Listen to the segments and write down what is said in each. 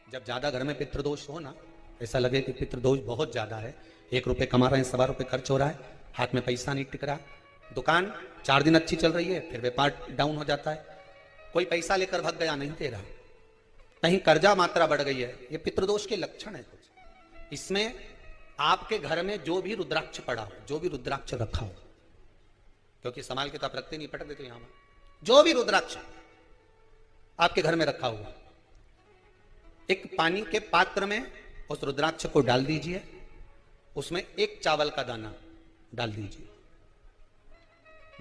जब ज्यादा घर में पितृदोष हो ना, ऐसा लगे कि पितृदोष बहुत ज्यादा है, 1 रुपए कमा रहे हैं, 1.25 रुपए खर्च हो रहा है, हाथ में पैसा नहीं टिक रहा, दुकान 4 दिन अच्छी चल रही है, फिर व्यापार डाउन हो जाता है, कोई पैसा लेकर भाग गया, नहीं दे रहा, कहीं कर्जा मात्रा बढ़ गई है, ये पितृदोष के लक्षण है कुछ। इसमें आपके घर में जो भी रुद्राक्ष पड़ा हो, जो भी रुद्राक्ष रखा हो, क्योंकि संभाल के तो आप रखते नहीं, पटक देते यहां, जो भी रुद्राक्ष आपके घर में रखा हुआ, एक पानी के पात्र में उस रुद्राक्ष को डाल दीजिए, उसमें 1 चावल का दाना डाल दीजिए।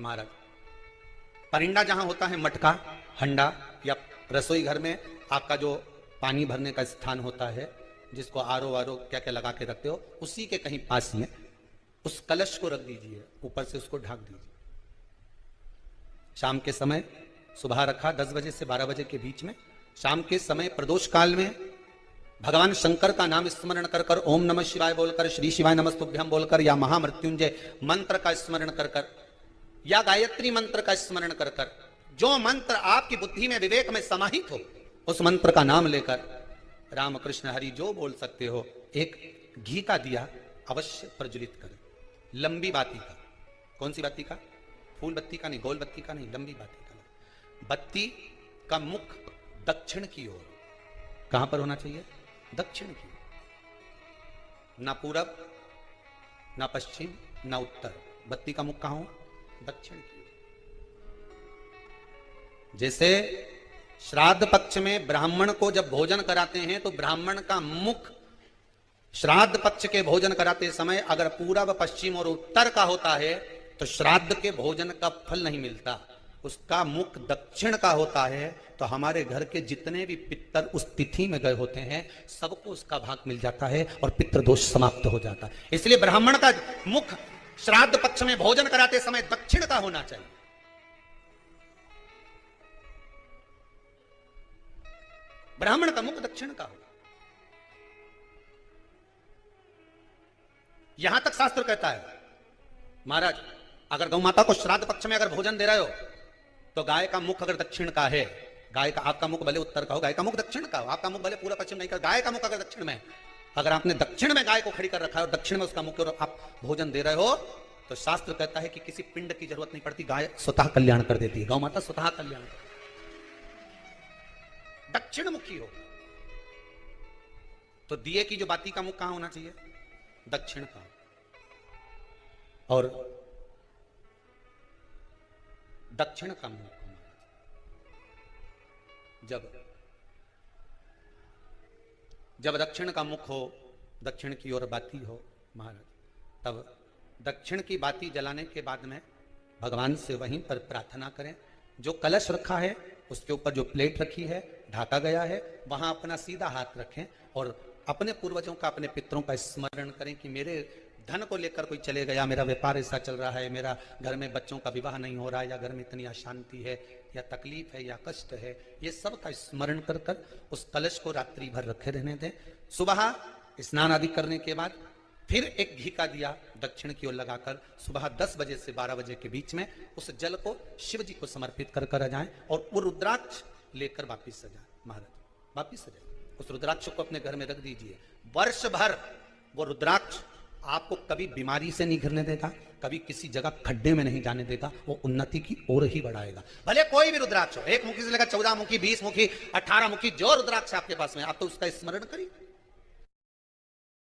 महाराज, परिंदा जहां होता है, मटका, हंडा या रसोई घर में आपका जो पानी भरने का स्थान होता है, जिसको आरो वारो क्या क्या लगा के रखते हो, उसी के कहीं पास में उस कलश को रख दीजिए, ऊपर से उसको ढक दीजिए। शाम के समय, सुबह रखा 10 बजे से 12 बजे के बीच में, शाम के समय प्रदोष काल में भगवान शंकर का नाम स्मरण कर कर, ओम नमः शिवाय बोलकर, श्री शिवाय नमस्तुभ्यम बोलकर, या महामृत्युंजय मंत्र का स्मरण कर कर, या गायत्री मंत्र का स्मरण कर कर, जो मंत्र आपकी बुद्धि में विवेक में समाहित हो, उस मंत्र का नाम लेकर राम कृष्ण हरि जो बोल सकते हो, एक घी का दिया अवश्य प्रज्वलित करें, लंबी बाती का। कौन सी बाती का? फूल बत्ती का नहीं, गोल बत्ती का नहीं, लंबी बाती का। बत्ती का मुख दक्षिण की ओर, कहां पर होना चाहिए? दक्षिण की ओर, ना पूरब, ना पश्चिम, ना उत्तर। बत्ती का मुख कहां हो? दक्षिण की ओर। जैसे श्राद्ध पक्ष में ब्राह्मण को जब भोजन कराते हैं तो ब्राह्मण का मुख श्राद्ध पक्ष के भोजन कराते समय अगर पूरब, पश्चिम और उत्तर का होता है तो श्राद्ध के भोजन का फल नहीं मिलता, उसका मुख दक्षिण का होता है तो हमारे घर के जितने भी पितर उस तिथि में गए होते हैं सबको उसका भाग मिल जाता है और पितृदोष समाप्त हो जाता है। इसलिए ब्राह्मण का मुख श्राद्ध पक्ष में भोजन कराते समय दक्षिण का होना चाहिए। ब्राह्मण का मुख दक्षिण का होगा। यहां तक शास्त्र कहता है, महाराज अगर गौ माता को श्राद्ध पक्ष में अगर भोजन दे रहे हो तो गाय का मुख अगर दक्षिण का है, गाय का, आपका मुख भले उत्तर का हो, गाय का मुख दक्षिण का हो, आपका मुख भले पूरा पश्चिम नहीं का, गाय का मुख अगर दक्षिण में, अगर आपने दक्षिण में गाय को खड़ी कर रखा है और दक्षिण में उसका मुख और आप भोजन दे रहे हो तो शास्त्र कहता है कि किसी पिंड की जरूरत नहीं पड़ती, गाय स्वतः कल्याण कर देती है, गौ माता स्वतः कल्याण कर, दक्षिण मुखी हो। तो दिए की जो बाती का मुख कहां होना चाहिए? दक्षिण का। और दक्षिण का मुख जब दक्षिण का मुख हो, दक्षिण की ओर बाती हो महाराज, तब दक्षिण की बाती जलाने के बाद में भगवान से वहीं पर प्रार्थना करें। जो कलश रखा है उसके ऊपर जो प्लेट रखी है, ढाका गया है, वहां अपना सीधा हाथ रखें और अपने पूर्वजों का, अपने पितरों का स्मरण करें कि मेरे धन को लेकर कोई चले गया, मेरा व्यापार ऐसा चल रहा है, मेरा घर में बच्चों का विवाह नहीं हो रहा है, या घर में इतनी अशांति है, या तकलीफ है, या कष्ट है, ये सब का स्मरण कर कर उस कलश को रात्रि भर रखे रहने दें। सुबह स्नान आदि करने के बाद फिर एक घी का दिया दक्षिण की ओर लगाकर सुबह 10 बजे से 12 बजे के बीच में उस जल को शिव जी को समर्पित कर कर जाएं और वो रुद्राक्ष लेकर वापिस सजाएं। महाराज वापिस सजाएं, उस रुद्राक्ष को अपने घर में रख दीजिए। वर्ष भर वो रुद्राक्ष आपको कभी बीमारी से नहीं घिरने देगा, कभी किसी जगह खड्डे में नहीं जाने देगा, वो उन्नति की ओर ही बढ़ाएगा। भले कोई भी रुद्राक्ष हो, 1 मुखी से लेकर 14 मुखी, 20 मुखी, 18 मुखी, जो रुद्राक्ष आपके पास में, आप तो उसका स्मरण करिए।